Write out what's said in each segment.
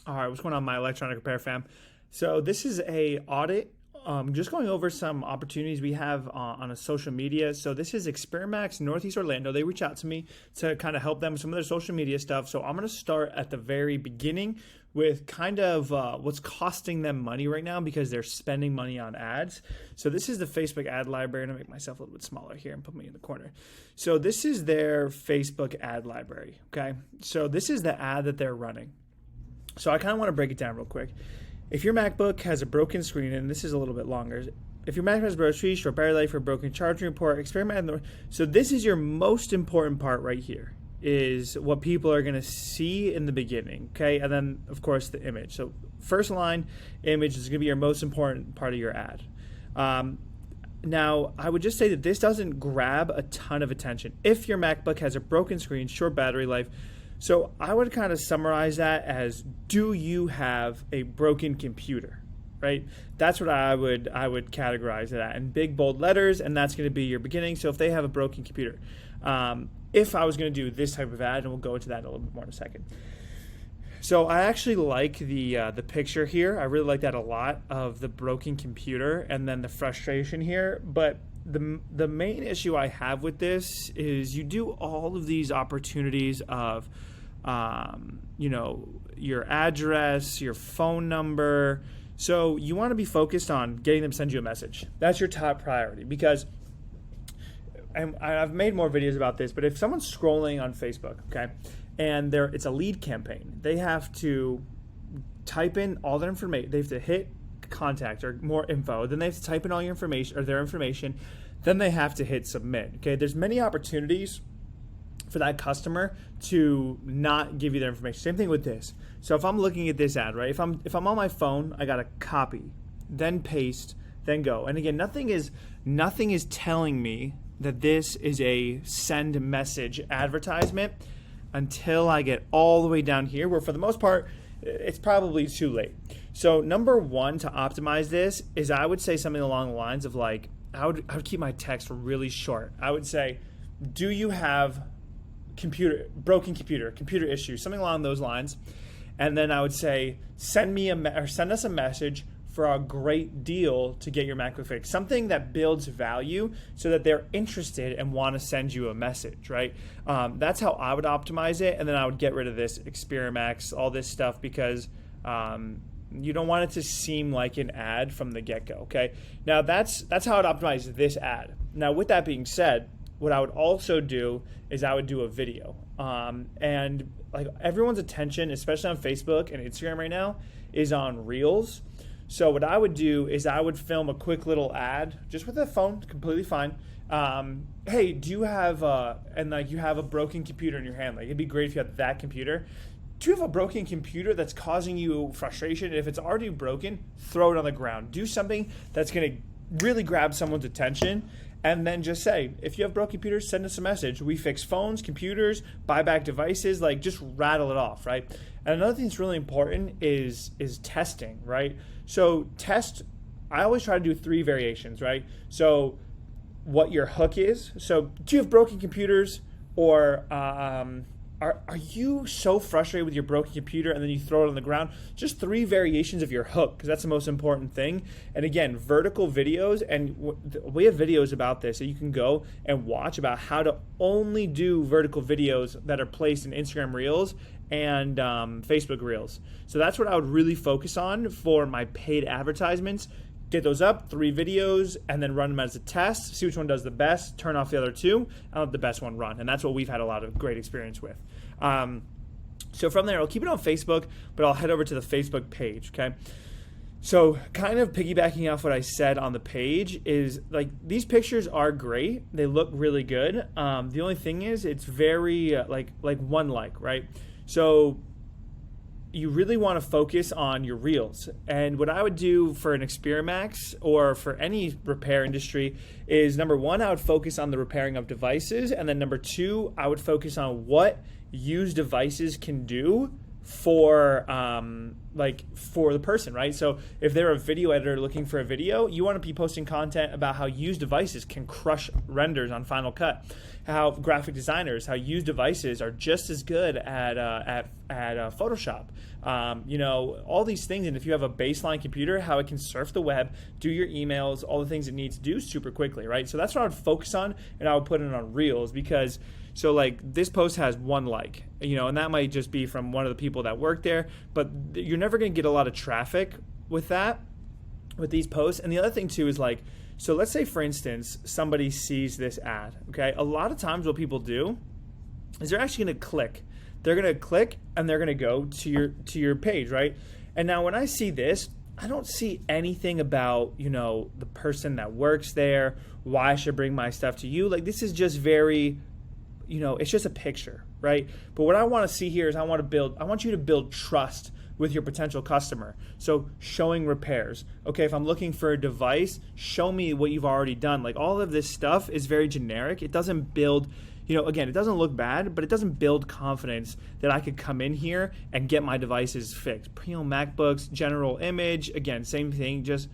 All right, what's going on, my electronic repair fam? So this is a audit. Just going over some opportunities we have on a social media. So this is Experimax, Northeast Orlando. They reach out to me to kind of help them with some of their social media stuff. So I'm going to start at the very beginning with kind of what's costing them money right now because they're spending money on ads. So this is the Facebook ad library. I'm going to make myself a little bit smaller here and put me in the corner. So this is their Facebook ad library, okay? So this is the ad that they're running. So I kind of want to break it down real quick. If your MacBook has a broken screen, and this is a little bit longer, if your MacBook has a broken screen, short battery life, or broken charging port, experiment. So this is your most important part right here, is what people are going to see in the beginning, okay? And then, of course, the image. So first line, image is going to be your most important part of your ad. Now, I would just say that this doesn't grab a ton of attention. If your MacBook has a broken screen, short battery life, so I would kind of summarize that as, do you have a broken computer, right? That's what I would categorize it at in big, bold letters, and that's going to be your beginning. So if they have a broken computer, if I was going to do this type of ad, and we'll go into that a little bit more in a second. So I actually like the picture here. I really like that a lot, of the broken computer and then the frustration here. But the main issue I have with this is you do all of these opportunities of, your address, your phone number. So you want to be focused on getting them to send you a message. That's your top priority, because, and I've made more videos about this, but if someone's scrolling on Facebook, okay, and it's a lead campaign, they have to type in all their information. They have to hit contact or more info. Then they have to type in all your information or their information. Then they have to hit submit. Okay, there's many opportunities for that customer to not give you their information. Same thing with this. So if I'm looking at this ad, right? If I'm on my phone, I got to copy, then paste, then go. And again, nothing is telling me that this is a send message advertisement until I get all the way down here, where for the most part, it's probably too late. So number one to optimize this is, I would say something along the lines of like, I would keep my text really short. I would say, do you have broken computer issue, something along those lines. And then I would say, send us a message for a great deal to get your MacBook fixed. Something that builds value so that they're interested and want to send you a message, right? That's how I would optimize it. And then I would get rid of this Experimax, all this stuff, because you don't want it to seem like an ad from the get-go, okay? Now, that's how I'd optimize this ad. Now, with that being said, what I would also do is I would do a video. And like everyone's attention, especially on Facebook and Instagram right now, is on Reels. So what I would do is I would film a quick little ad just with a phone, completely fine. Hey, do you have you have a broken computer in your hand? Like, it'd be great if you had that computer. Do you have a broken computer that's causing you frustration? And if it's already broken, throw it on the ground. Do something that's going to really grab someone's attention. And then just say, if you have broken computers, send us a message. We fix phones, computers, buy back devices, like just rattle it off, right? And another thing that's really important is testing, right? So I always try to do 3 variations, right? So what your hook is. So do you have broken computers, or are you so frustrated with your broken computer and then you throw it on the ground? Just 3 variations of your hook, because that's the most important thing. And again, vertical videos, and we have videos about this that you can go and watch about how to only do vertical videos that are placed in Instagram Reels and Facebook Reels. So that's what I would really focus on for my paid advertisements. Get those up, 3 videos, and then run them as a test. See which one does the best. Turn off the other 2, and let the best one run. And that's what we've had a lot of great experience with. So from there, I'll keep it on Facebook, but I'll head over to the Facebook page, okay? So kind of piggybacking off what I said on the page is, like, these pictures are great. They look really good. The only thing is it's very like one like, right? So you really want to focus on your Reels. And what I would do for an Experimax or for any repair industry is, number 1, I would focus on the repairing of devices. And then number 2, I would focus on what used devices can do for for the person, right? So if they're a video editor looking for a video, you want to be posting content about how used devices can crush renders on Final Cut, how graphic designers, how used devices are just as good at Photoshop, all these things. And if you have a baseline computer, how it can surf the web, do your emails, all the things it needs to do super quickly, right? So that's what I would focus on, and I would put it on Reels because. So like this post has 1 like, and that might just be from one of the people that work there, but you're never going to get a lot of traffic with these posts. And the other thing too is so let's say for instance, somebody sees this ad, okay? A lot of times what people do is they're actually going to click. They're going to click and they're going to go to your page, right? And now when I see this, I don't see anything about, the person that works there, why I should bring my stuff to you. This is just very, it's just a picture, right? But what I want to see here is I want you to build trust with your potential customer. So showing repairs. Okay, if I'm looking for a device, show me what you've already done. All of this stuff is very generic. It doesn't build, again, it doesn't look bad, but it doesn't build confidence that I could come in here and get my devices fixed. MacBooks, general image, again, same thing, just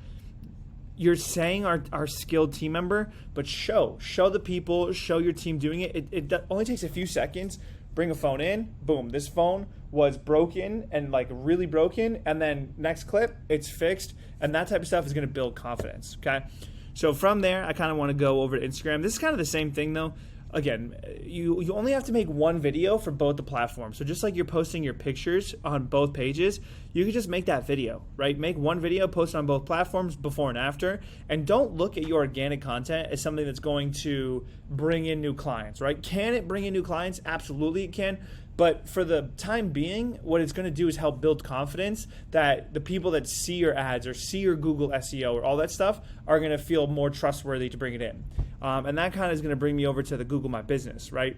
you're saying our skilled team member, but show the people, show your team doing it. It only takes a few seconds. Bring a phone in, boom, this phone was broken and really broken, and then next clip, it's fixed, and that type of stuff is going to build confidence, okay? So from there, I kind of want to go over to Instagram. This is kind of the same thing though. Again, you only have to make 1 video for both the platforms. So just like you're posting your pictures on both pages, you can just make that video, right? Make 1 video, post it on both platforms, before and after, and don't look at your organic content as something that's going to bring in new clients, right? Can it bring in new clients? Absolutely it can. But for the time being, what it's going to do is help build confidence that the people that see your ads or see your Google SEO or all that stuff are going to feel more trustworthy to bring it in. And that kind of is going to bring me over to the Google My Business, right?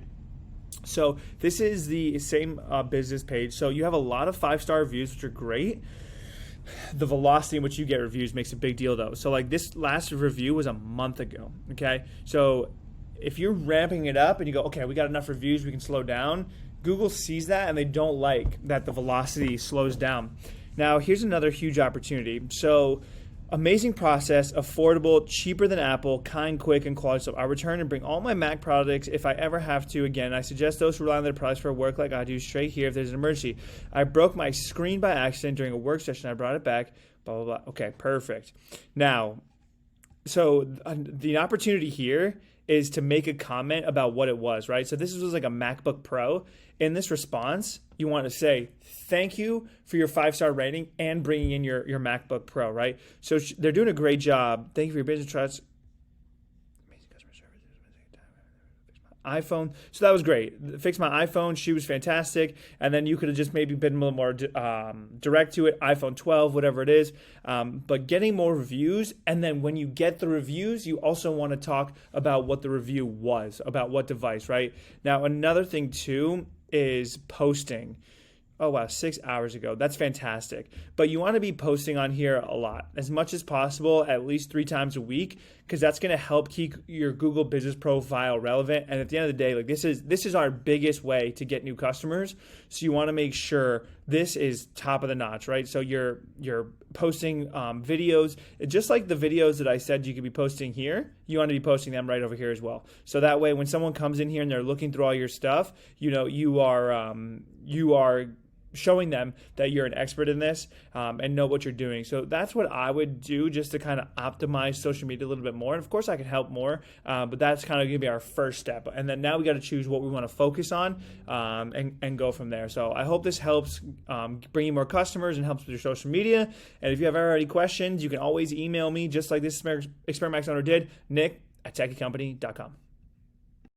So this is the same business page. So you have a lot of 5-star reviews, which are great. The velocity in which you get reviews makes a big deal though. So this last review was a month ago, okay? So if you're ramping it up and you go, okay, we got enough reviews, we can slow down, Google sees that and they don't like that the velocity slows down. Now, here's another huge opportunity. So amazing process, affordable, cheaper than Apple, kind, quick, and quality. So I return and bring all my Mac products if I ever have to. Again, I suggest those who rely on their products for work like I do straight here if there's an emergency. I broke my screen by accident during a work session. I brought it back, blah, blah, blah. Okay, perfect. Now, so the opportunity here is to make a comment about what it was, right? So this was a MacBook Pro. In this response, you want to say, thank you for your 5-star rating and bringing in your MacBook Pro, right? So they're doing a great job. Thank you for your business trust. Amazing customer service. iPhone. So that was great. Fixed my iPhone. She was fantastic. And then you could have just maybe been a little more direct to it. iPhone 12, whatever it is. But getting more reviews. And then when you get the reviews, you also want to talk about what the review was, about what device, right? Now, another thing too is posting. Oh, wow, 6 hours ago. That's fantastic. But you want to be posting on here a lot, as much as possible, at least 3 times a week, because that's going to help keep your Google business profile relevant. And at the end of the day, this is our biggest way to get new customers. So you want to make sure this is top of the notch, right? So you're posting videos, just like the videos that I said you could be posting here. You want to be posting them right over here as well. So that way, when someone comes in here and they're looking through all your stuff, you are showing them that you're an expert in this and know what you're doing. So that's what I would do just to kind of optimize social media a little bit more. And of course I can help more, but that's kind of going to be our first step. And then now we got to choose what we want to focus on and go from there. So I hope this helps bring you more customers and helps with your social media. And if you have already questions, you can always email me just like this Experimax owner did, Nick@techycompany.com.